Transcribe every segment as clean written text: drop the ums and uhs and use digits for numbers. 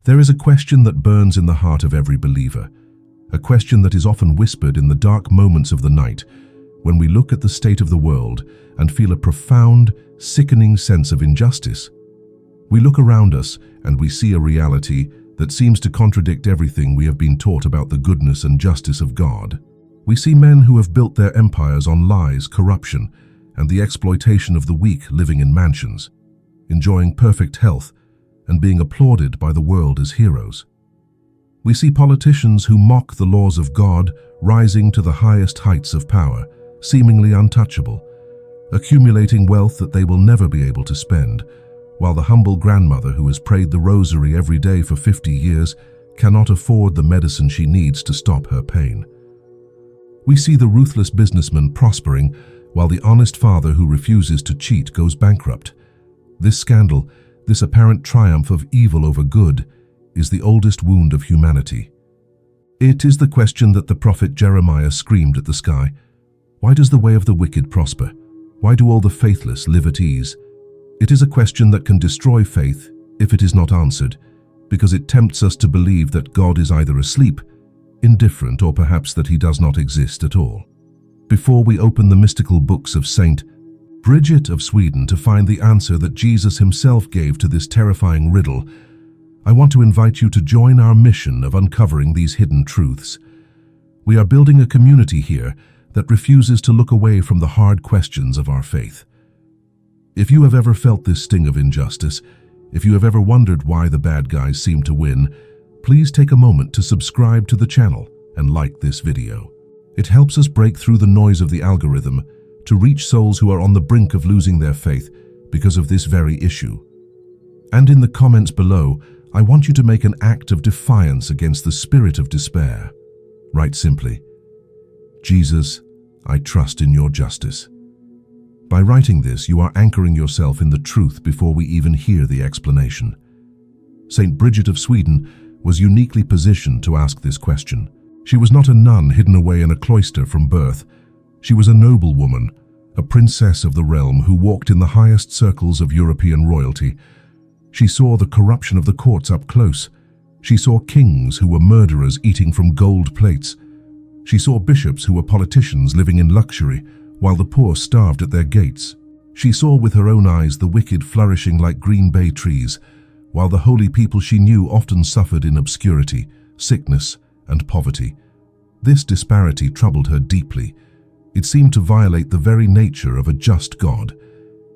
There is a question that burns in the heart of every believer, a question that is often whispered in the dark moments of the night, when we look at the state of the world and feel a profound, sickening sense of injustice. We look around us and we see a reality that seems to contradict everything we have been taught about the goodness and justice of God. We see men who have built their empires on lies, corruption, and the exploitation of the weak living in mansions, enjoying perfect health and being applauded by the world as heroes. We see politicians who mock the laws of God rising to the highest heights of power, seemingly untouchable, accumulating wealth that they will never be able to spend, while the humble grandmother who has prayed the rosary every day for 50 years cannot afford the medicine she needs to stop her pain. We see the ruthless businessman prospering, while the honest father who refuses to cheat goes bankrupt. This scandal, this apparent triumph of evil over good, is the oldest wound of humanity. It is the question that the prophet Jeremiah screamed at the sky. Why does the way of the wicked prosper? Why do all the faithless live at ease? It is a question that can destroy faith if it is not answered, because it tempts us to believe that God is either asleep, indifferent, or perhaps that he does not exist at all. Before we open the mystical books of Saint Bridget of Sweden to find the answer that Jesus himself gave to this terrifying riddle, I want to invite you to join our mission of uncovering these hidden truths. We are building a community here that refuses to look away from the hard questions of our faith. If you have ever felt this sting of injustice, if you have ever wondered why the bad guys seem to win, please take a moment to subscribe to the channel and like this video. It helps us break through the noise of the algorithm to reach souls who are on the brink of losing their faith because of this very issue. And in the comments below, I want you to make an act of defiance against the spirit of despair. Write simply, "Jesus, I trust in your justice." By writing this, you are anchoring yourself in the truth before we even hear the explanation. Saint Bridget of Sweden was uniquely positioned to ask this question. She was not a nun hidden away in a cloister from birth. She was a noble woman, a princess of the realm who walked in the highest circles of European royalty. She saw the corruption of the courts up close. She saw kings who were murderers eating from gold plates. She saw bishops who were politicians living in luxury, while the poor starved at their gates. She saw with her own eyes the wicked flourishing like green bay trees, while the holy people she knew often suffered in obscurity, sickness, and poverty. This disparity troubled her deeply. It seemed to violate the very nature of a just God.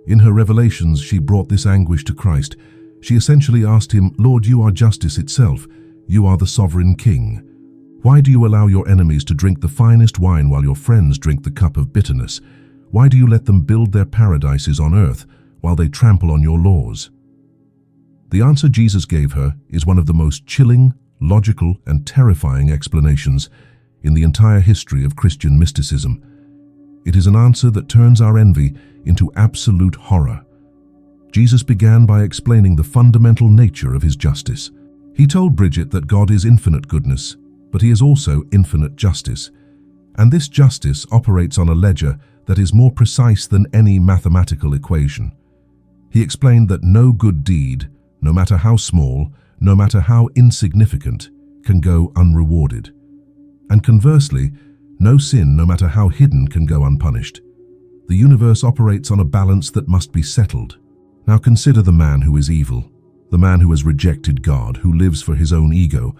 In her revelations, she brought this anguish to Christ. She essentially asked him, "Lord, you are justice itself. You are the sovereign king. Why do you allow your enemies to drink the finest wine while your friends drink the cup of bitterness? Why do you let them build their paradises on earth while they trample on your laws?" The answer Jesus gave her is one of the most chilling, logical, and terrifying explanations in the entire history of Christian mysticism. It is an answer that turns our envy into absolute horror. Jesus began by explaining the fundamental nature of his justice. He told Bridget that God is infinite goodness, but he is also infinite justice. And this justice operates on a ledger that is more precise than any mathematical equation. He explained that no good deed, no matter how small, no matter how insignificant, can go unrewarded. And conversely, no sin, no matter how hidden, can go unpunished. The universe operates on a balance that must be settled. Now consider the man who is evil, the man who has rejected God, who lives for his own ego,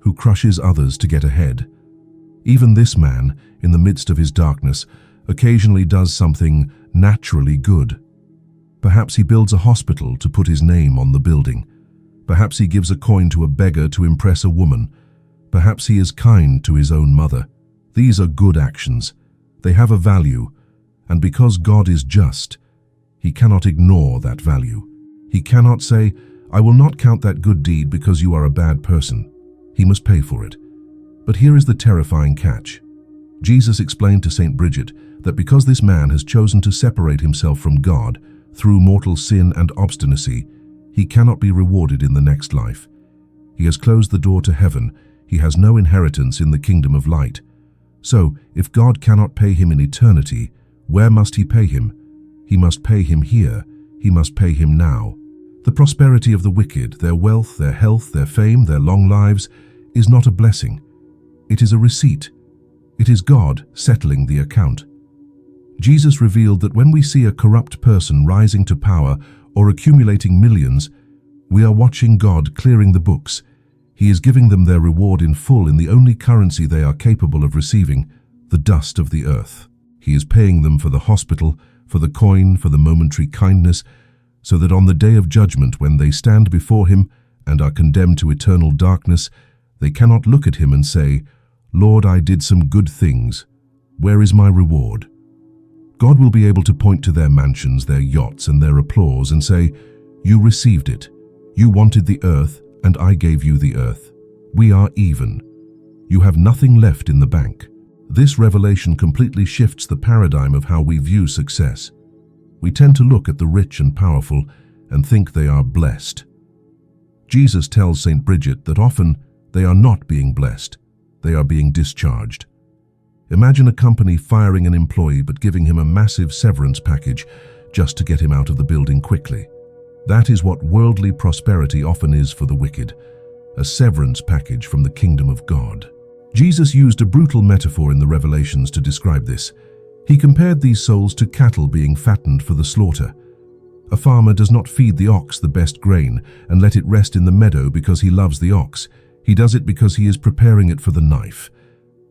who crushes others to get ahead. Even this man, in the midst of his darkness, occasionally does something naturally good. Perhaps he builds a hospital to put his name on the building. Perhaps he gives a coin to a beggar to impress a woman. Perhaps he is kind to his own mother. These are good actions. They have a value, and because God is just, he cannot ignore that value. He cannot say, "I will not count that good deed because you are a bad person." He must pay for it. But here is the terrifying catch. Jesus explained to Saint Bridget that because this man has chosen to separate himself from God through mortal sin and obstinacy, he cannot be rewarded in the next life. He has closed the door to heaven. He has no inheritance in the kingdom of light. So, if God cannot pay him in eternity, where must he pay him? He must pay him here. He must pay him now. The prosperity of the wicked, their wealth, their health, their fame, their long lives, is not a blessing. It is a receipt. It is God settling the account. Jesus revealed that when we see a corrupt person rising to power or accumulating millions, we are watching God clearing the books. He is giving them their reward in full in the only currency they are capable of receiving, the dust of the earth. He is paying them for the hospital, for the coin, for the momentary kindness, so that on the day of judgment, when they stand before him and are condemned to eternal darkness, they cannot look at him and say, "Lord, I did some good things. Where is my reward?" God will be able to point to their mansions, their yachts, and their applause and say, "You received it. You wanted the earth, and I gave you the earth. We are even. You have nothing left in the bank." This revelation completely shifts the paradigm of how we view success. We tend to look at the rich and powerful and think they are blessed. Jesus tells St. Bridget that often they are not being blessed, they are being discharged. Imagine a company firing an employee but giving him a massive severance package just to get him out of the building quickly. That is what worldly prosperity often is for the wicked, a severance package from the kingdom of God. Jesus used a brutal metaphor in the Revelations to describe this. He compared these souls to cattle being fattened for the slaughter. A farmer does not feed the ox the best grain and let it rest in the meadow because he loves the ox. He does it because he is preparing it for the knife.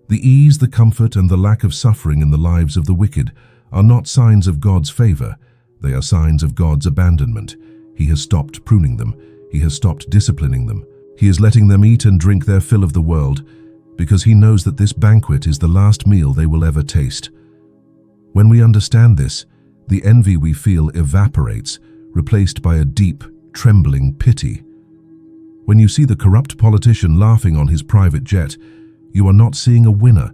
The ease, the comfort, and the lack of suffering in the lives of the wicked are not signs of God's favor. They are signs of God's abandonment. He has stopped pruning them. He has stopped disciplining them. He is letting them eat and drink their fill of the world because he knows that this banquet is the last meal they will ever taste. When we understand this, the envy we feel evaporates, replaced by a deep, trembling pity. When you see the corrupt politician laughing on his private jet, you are not seeing a winner.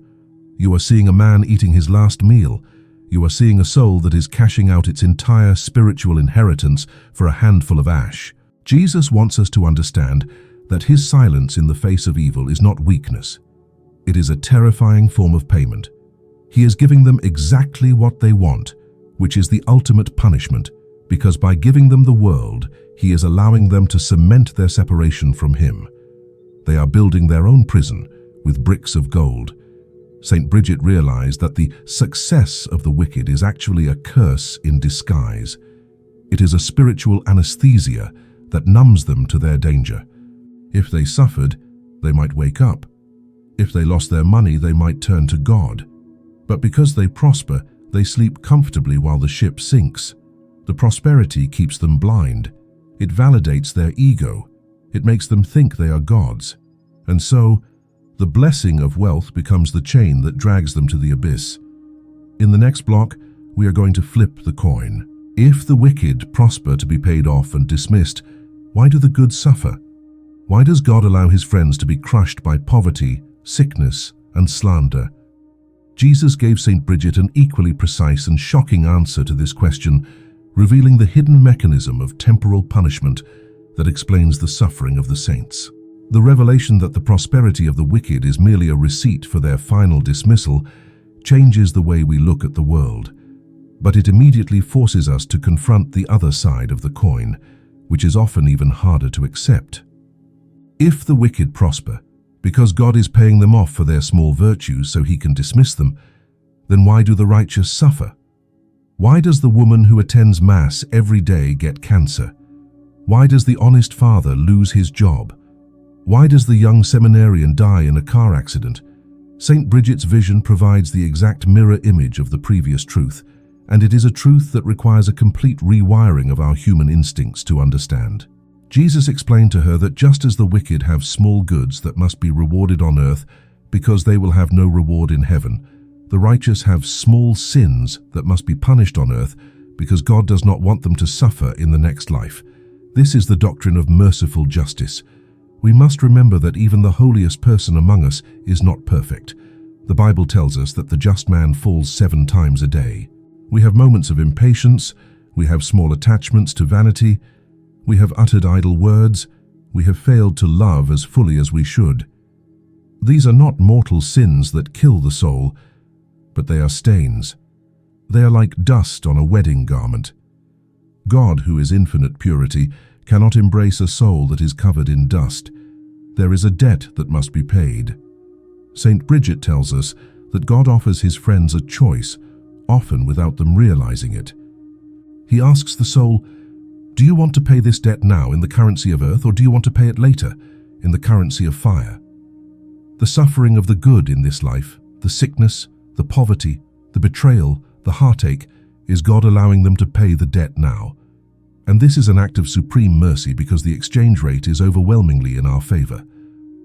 You are seeing a man eating his last meal. You are seeing a soul that is cashing out its entire spiritual inheritance for a handful of ash. Jesus wants us to understand that his silence in the face of evil is not weakness. It is a terrifying form of payment. He is giving them exactly what they want, which is the ultimate punishment, because by giving them the world, he is allowing them to cement their separation from him. They are building their own prison with bricks of gold. St. Bridget realized that the success of the wicked is actually a curse in disguise. It is a spiritual anesthesia that numbs them to their danger. If they suffered, they might wake up. If they lost their money, they might turn to God. But because they prosper, they sleep comfortably while the ship sinks. The prosperity keeps them blind. It validates their ego. It makes them think they are gods. And so, the blessing of wealth becomes the chain that drags them to the abyss. In the next block, we are going to flip the coin. If the wicked prosper to be paid off and dismissed, why do the good suffer? Why does God allow his friends to be crushed by poverty, sickness, and slander? Jesus gave St. Bridget an equally precise and shocking answer to this question, revealing the hidden mechanism of temporal punishment that explains the suffering of the saints. The revelation that the prosperity of the wicked is merely a receipt for their final dismissal changes the way we look at the world, but it immediately forces us to confront the other side of the coin, which is often even harder to accept. If the wicked prosper, because God is paying them off for their small virtues so he can dismiss them, then why do the righteous suffer? Why does the woman who attends Mass every day get cancer? Why does the honest father lose his job? Why does the young seminarian die in a car accident? St. Bridget's vision provides the exact mirror image of the previous truth, and it is a truth that requires a complete rewiring of our human instincts to understand. Jesus explained to her that just as the wicked have small goods that must be rewarded on earth because they will have no reward in heaven, the righteous have small sins that must be punished on earth because God does not want them to suffer in the next life. This is the doctrine of merciful justice. We must remember that even the holiest person among us is not perfect. The Bible tells us that the just man falls 7 times a day. We have moments of impatience, we have small attachments to vanity, we have uttered idle words, we have failed to love as fully as we should. These are not mortal sins that kill the soul, but they are stains. They are like dust on a wedding garment. God, who is infinite purity, cannot embrace a soul that is covered in dust. There is a debt that must be paid. Saint Bridget tells us that God offers his friends a choice, often without them realizing it. He asks the soul, do you want to pay this debt now in the currency of earth, or do you want to pay it later in the currency of fire? The suffering of the good in this life, the sickness, the poverty, the betrayal, the heartache, is God allowing them to pay the debt now. And this is an act of supreme mercy because the exchange rate is overwhelmingly in our favor.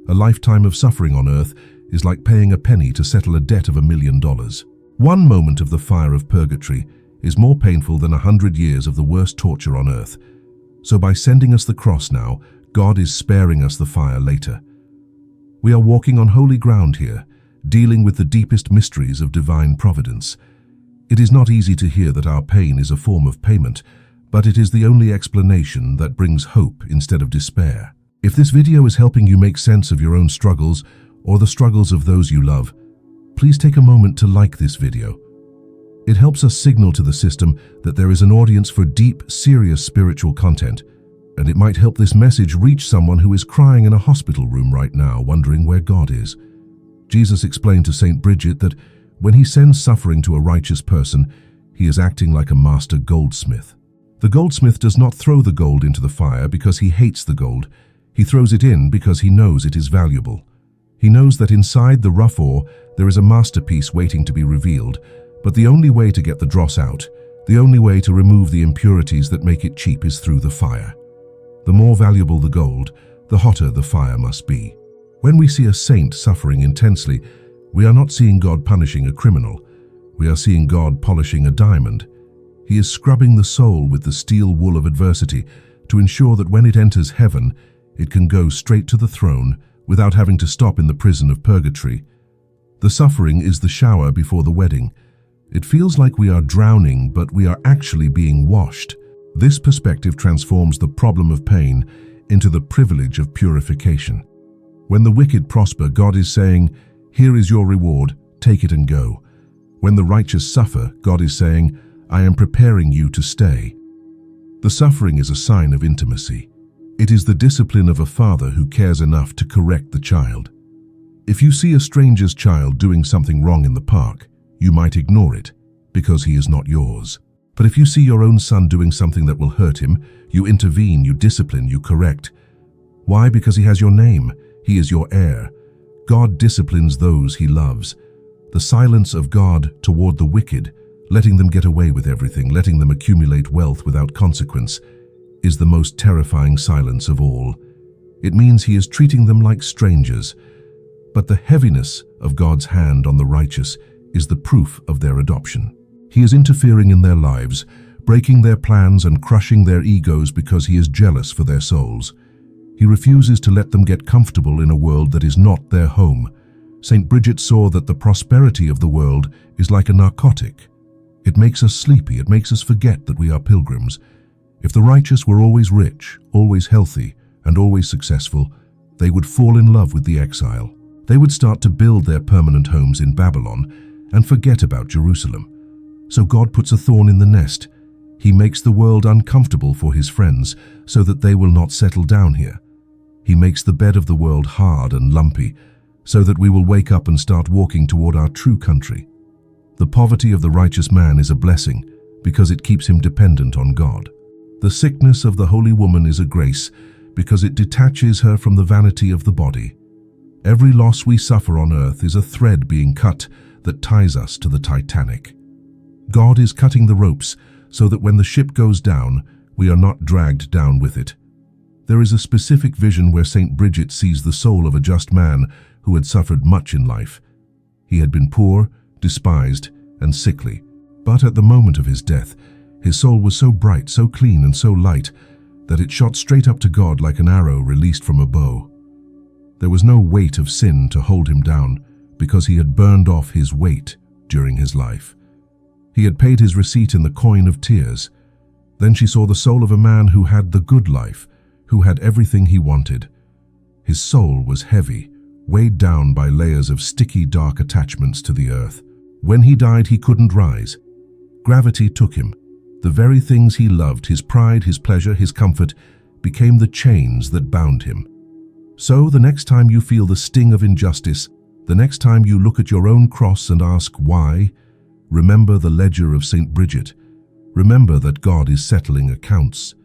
A lifetime of suffering on earth is like paying a penny to settle a debt of $1 million. One moment of the fire of purgatory is more painful than 100 years of the worst torture on earth. So by sending us the cross now, God is sparing us the fire later. We are walking on holy ground here, dealing with the deepest mysteries of divine providence. It is not easy to hear that our pain is a form of payment, but it is the only explanation that brings hope instead of despair. If this video is helping you make sense of your own struggles or the struggles of those you love, please take a moment to like this video. It helps us signal to the system that there is an audience for deep, serious spiritual content, and it might help this message reach someone who is crying in a hospital room right now, wondering where God is. Jesus explained to Saint Bridget that when he sends suffering to a righteous person, he is acting like a master goldsmith. The goldsmith does not throw the gold into the fire because he hates the gold. He throws it in because he knows it is valuable. He knows that inside the rough ore there is a masterpiece waiting to be revealed, but the only way to get the dross out, the only way to remove the impurities that make it cheap is through the fire. The more valuable the gold, the hotter the fire must be. When we see a saint suffering intensely, we are not seeing God punishing a criminal. We are seeing God polishing a diamond. He is scrubbing the soul with the steel wool of adversity to ensure that when it enters heaven, it can go straight to the throne without having to stop in the prison of purgatory. The suffering is the shower before the wedding. It feels like we are drowning, but we are actually being washed. This perspective transforms the problem of pain into the privilege of purification. When the wicked prosper, God is saying, "Here is your reward, take it and go." When the righteous suffer, God is saying, "I am preparing you to stay." The suffering is a sign of intimacy. It is the discipline of a father who cares enough to correct the child. If you see a stranger's child doing something wrong in the park, you might ignore it because he is not yours. But if you see your own son doing something that will hurt him, you intervene, you discipline, you correct. Why? Because he has your name. He is your heir. God disciplines those he loves. The silence of God toward the wicked, letting them get away with everything, letting them accumulate wealth without consequence, is the most terrifying silence of all. It means he is treating them like strangers. But the heaviness of God's hand on the righteous is the proof of their adoption. He is interfering in their lives, breaking their plans and crushing their egos because he is jealous for their souls. He refuses to let them get comfortable in a world that is not their home. Saint Bridget saw that the prosperity of the world is like a narcotic. It makes us sleepy, it makes us forget that we are pilgrims. If the righteous were always rich, always healthy, and always successful, they would fall in love with the exile. They would start to build their permanent homes in Babylon and forget about Jerusalem. So God puts a thorn in the nest. He makes the world uncomfortable for his friends so that they will not settle down here. He makes the bed of the world hard and lumpy so that we will wake up and start walking toward our true country. The poverty of the righteous man is a blessing because it keeps him dependent on God. The sickness of the holy woman is a grace because it detaches her from the vanity of the body. Every loss we suffer on earth is a thread being cut that ties us to the Titanic. God is cutting the ropes so that when the ship goes down, we are not dragged down with it. There is a specific vision where Saint Bridget sees the soul of a just man who had suffered much in life. He had been poor, despised, and sickly, but at the moment of his death, his soul was so bright, so clean, and so light that it shot straight up to God like an arrow released from a bow. There was no weight of sin to hold him down because he had burned off his weight during his life. He had paid his receipt in the coin of tears. Then she saw the soul of a man who had the good life, who had everything he wanted. His soul was heavy, weighed down by layers of sticky, dark attachments to the earth. When he died, he couldn't rise. Gravity took him. The very things he loved, his pride, his pleasure, his comfort, became the chains that bound him. So the next time you feel the sting of injustice, the next time you look at your own cross and ask why, remember the ledger of St. Bridget. Remember that God is settling accounts.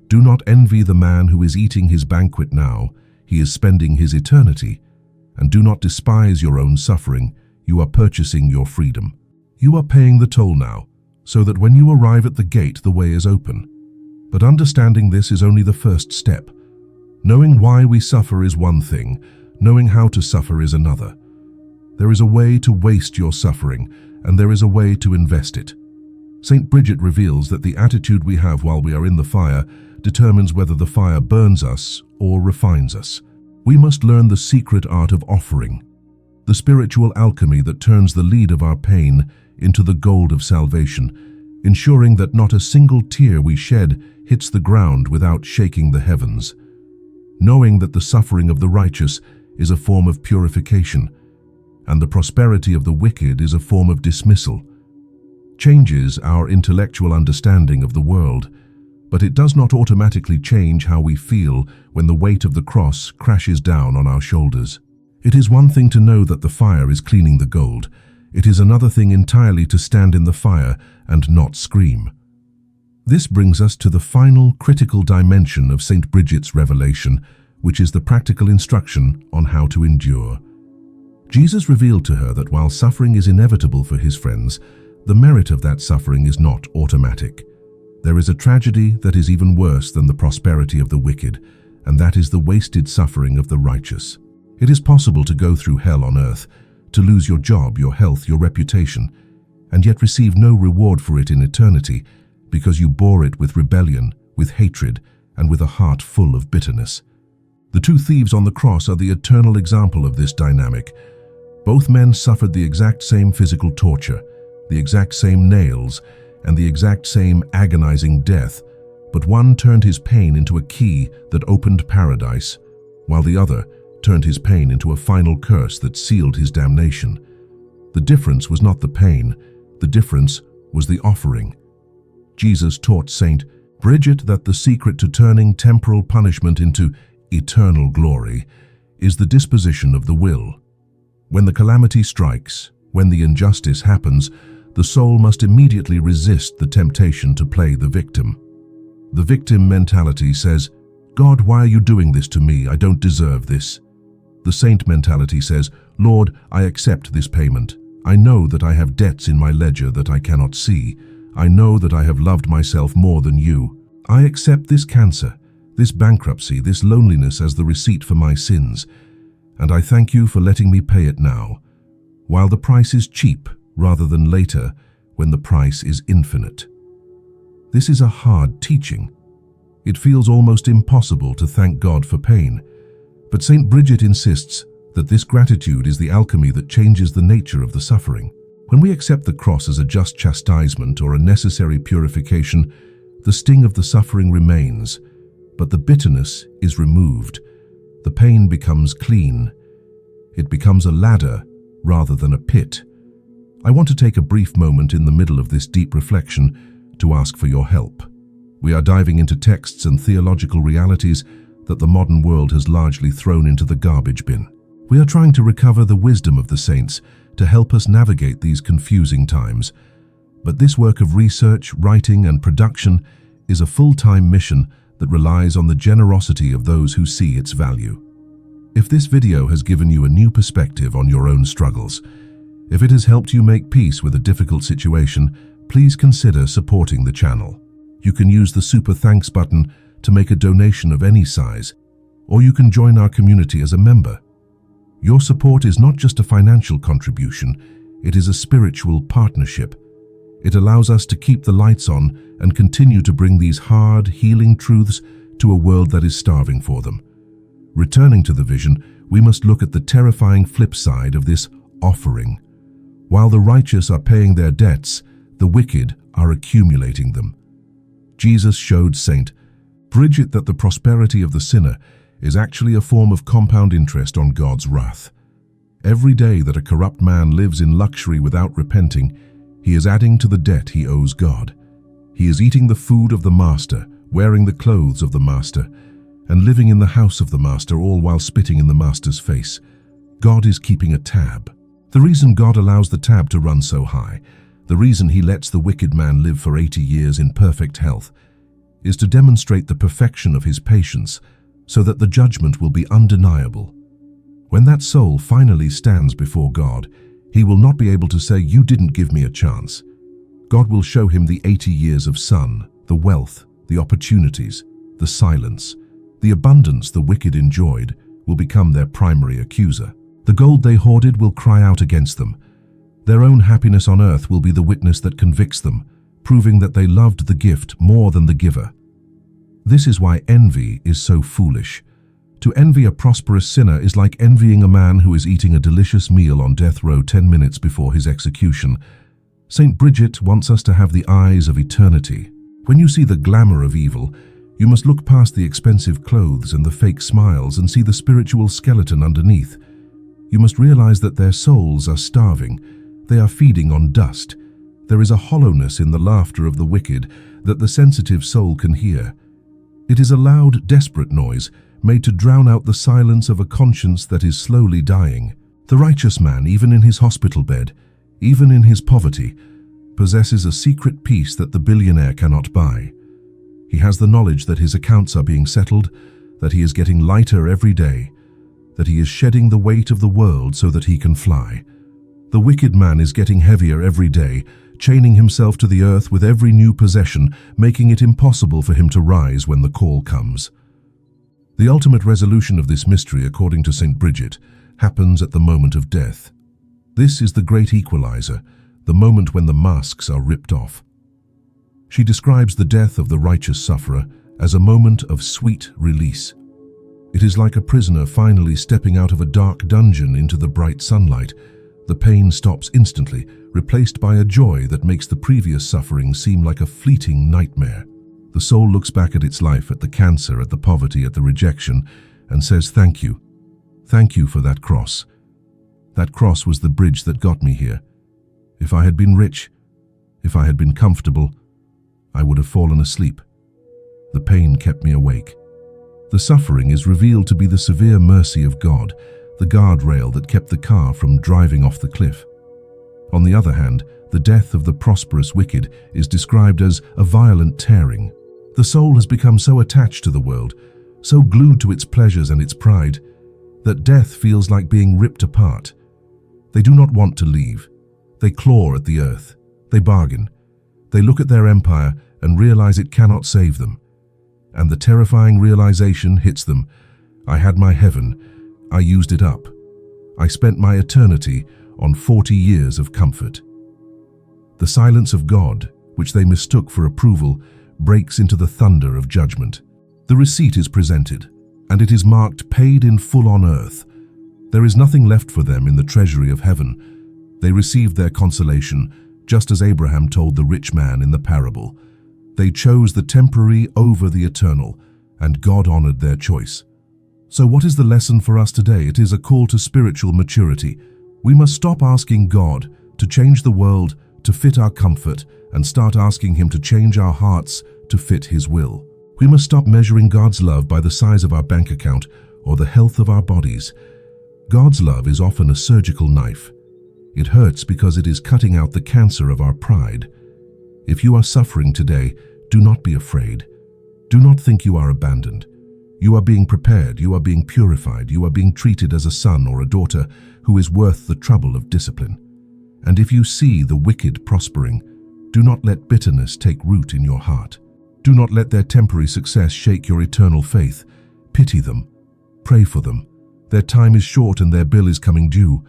Do not envy the man who is eating his banquet now. He is spending his eternity. And do not despise your own suffering. You are purchasing your freedom. You are paying the toll now, so that when you arrive at the gate, the way is open. But understanding this is only the first step. Knowing why we suffer is one thing. Knowing how to suffer is another. There is a way to waste your suffering, and there is a way to invest it. St. Bridget reveals that the attitude we have while we are in the fire determines whether the fire burns us or refines us. We must learn the secret art of offering, the spiritual alchemy that turns the lead of our pain into the gold of salvation, ensuring that not a single tear we shed hits the ground without shaking the heavens. Knowing that the suffering of the righteous is a form of purification, and the prosperity of the wicked is a form of dismissal, changes our intellectual understanding of the world, but it does not automatically change how we feel when the weight of the cross crashes down on our shoulders. It is one thing to know that the fire is cleaning the gold. It is another thing entirely to stand in the fire and not scream. This brings us to the final critical dimension of St. Bridget's revelation, which is the practical instruction on how to endure. Jesus revealed to her that while suffering is inevitable for his friends, the merit of that suffering is not automatic. There is a tragedy that is even worse than the prosperity of the wicked, and that is the wasted suffering of the righteous. It is possible to go through hell on earth, to lose your job, your health, your reputation, and yet receive no reward for it in eternity, because you bore it with rebellion, with hatred, and with a heart full of bitterness. The two thieves on the cross are the eternal example of this dynamic. Both men suffered the exact same physical torture, the exact same nails, and the exact same agonizing death, but one turned his pain into a key that opened paradise, while the other turned his pain into a final curse that sealed his damnation. The difference was not the pain, the difference was the offering. Jesus taught St. Bridget that the secret to turning temporal punishment into eternal glory is the disposition of the will. When the calamity strikes, when the injustice happens, the soul must immediately resist the temptation to play the victim. The victim mentality says, "God, why are you doing this to me? I don't deserve this." The saint mentality says, "Lord, I accept this payment. I know that I have debts in my ledger that I cannot see. I know that I have loved myself more than you. I accept this cancer, this bankruptcy, this loneliness as the receipt for my sins, and I thank you for letting me pay it now, while the price is cheap rather than later when the price is infinite." This is a hard teaching. It feels almost impossible to thank God for pain, but St. Bridget insists that this gratitude is the alchemy that changes the nature of the suffering. When we accept the cross as a just chastisement or a necessary purification, the sting of the suffering remains, but the bitterness is removed. The pain becomes clean. It becomes a ladder rather than a pit. I want to take a brief moment in the middle of this deep reflection to ask for your help. We are diving into texts and theological realities that the modern world has largely thrown into the garbage bin. We are trying to recover the wisdom of the saints to help us navigate these confusing times. But this work of research, writing, and production is a full-time mission that relies on the generosity of those who see its value. If this video has given you a new perspective on your own struggles, if it has helped you make peace with a difficult situation, please consider supporting the channel. You can use the Super Thanks button to make a donation of any size, or you can join our community as a member. Your support is not just a financial contribution, it is a spiritual partnership. It allows us to keep the lights on and continue to bring these hard, healing truths to a world that is starving for them. Returning to the vision, we must look at the terrifying flip side of this offering. While the righteous are paying their debts, the wicked are accumulating them. Jesus showed St. Bridget that the prosperity of the sinner is actually a form of compound interest on God's wrath. Every day that a corrupt man lives in luxury without repenting, he is adding to the debt he owes God. He is eating the food of the master, wearing the clothes of the master, and living in the house of the master, all while spitting in the master's face. God is keeping a tab. The reason God allows the tab to run so high, the reason he lets the wicked man live for 80 years in perfect health, is to demonstrate the perfection of his patience, so that the judgment will be undeniable. When that soul finally stands before God, he will not be able to say, "You didn't give me a chance." God will show him the 80 years of sun, the wealth, the opportunities, the silence, the abundance the wicked enjoyed will become their primary accuser. The gold they hoarded will cry out against them. Their own happiness on earth will be the witness that convicts them, proving that they loved the gift more than the giver. This is why envy is so foolish. To envy a prosperous sinner is like envying a man who is eating a delicious meal on death row 10 minutes before his execution. Saint Bridget wants us to have the eyes of eternity. When you see the glamour of evil, you must look past the expensive clothes and the fake smiles and see the spiritual skeleton underneath. You must realize that their souls are starving. They are feeding on dust. There is a hollowness in the laughter of the wicked that the sensitive soul can hear. It is a loud, desperate noise made to drown out the silence of a conscience that is slowly dying. The righteous man, even in his hospital bed, even in his poverty, possesses a secret peace that the billionaire cannot buy. He has the knowledge that his accounts are being settled, that he is getting lighter every day, that he is shedding the weight of the world so that he can fly. The wicked man is getting heavier every day, chaining himself to the earth with every new possession, making it impossible for him to rise when the call comes. The ultimate resolution of this mystery, according to St. Bridget, happens at the moment of death. This is the great equalizer, the moment when the masks are ripped off. She describes the death of the righteous sufferer as a moment of sweet release. It is like a prisoner finally stepping out of a dark dungeon into the bright sunlight. The pain stops instantly, replaced by a joy that makes the previous suffering seem like a fleeting nightmare. The soul looks back at its life, at the cancer, at the poverty, at the rejection, and says, "Thank you. Thank you for that cross. That cross was the bridge that got me here. If I had been rich, if I had been comfortable, I would have fallen asleep. The pain kept me awake." The suffering is revealed to be the severe mercy of God, the guardrail that kept the car from driving off the cliff. On the other hand, the death of the prosperous wicked is described as a violent tearing. The soul has become so attached to the world, so glued to its pleasures and its pride, that death feels like being ripped apart. They do not want to leave. They claw at the earth. They bargain. They look at their empire and realize it cannot save them. And the terrifying realization hits them. I had my heaven. I used it up. I spent my eternity on 40 years of comfort. The silence of God, which they mistook for approval, breaks into the thunder of judgment. The receipt is presented, and it is marked paid in full on earth. There is nothing left for them in the treasury of heaven. They received their consolation, just as Abraham told the rich man in the parable. They chose the temporary over the eternal, and God honored their choice. So what is the lesson for us today? It is a call to spiritual maturity. We must stop asking God to change the world to fit our comfort and start asking Him to change our hearts to fit His will. We must stop measuring God's love by the size of our bank account or the health of our bodies. God's love is often a surgical knife. It hurts because it is cutting out the cancer of our pride. If you are suffering today, do not be afraid. Do not think you are abandoned. You are being prepared, you are being purified, you are being treated as a son or a daughter who is worth the trouble of discipline. And if you see the wicked prospering, do not let bitterness take root in your heart. Do not let their temporary success shake your eternal faith. Pity them. Pray for them. Their time is short and their bill is coming due.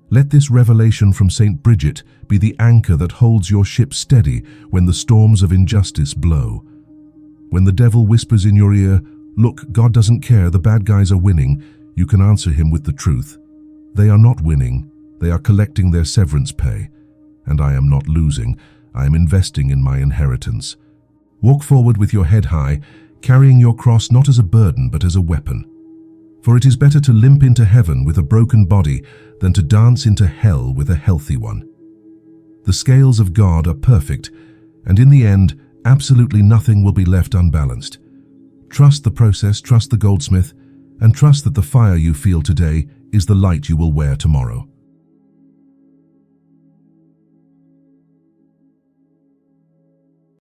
Let this revelation from St. Bridget be the anchor that holds your ship steady when the storms of injustice blow. When the devil whispers in your ear, "Look, God doesn't care, the bad guys are winning," you can answer him with the truth. They are not winning. They are collecting their severance pay. And I am not losing. I am investing in my inheritance. Walk forward with your head high, carrying your cross not as a burden but as a weapon. For it is better to limp into heaven with a broken body than to dance into hell with a healthy one. The scales of God are perfect, and in the end, absolutely nothing will be left unbalanced. Trust the process, trust the goldsmith, and trust that the fire you feel today is the light you will wear tomorrow.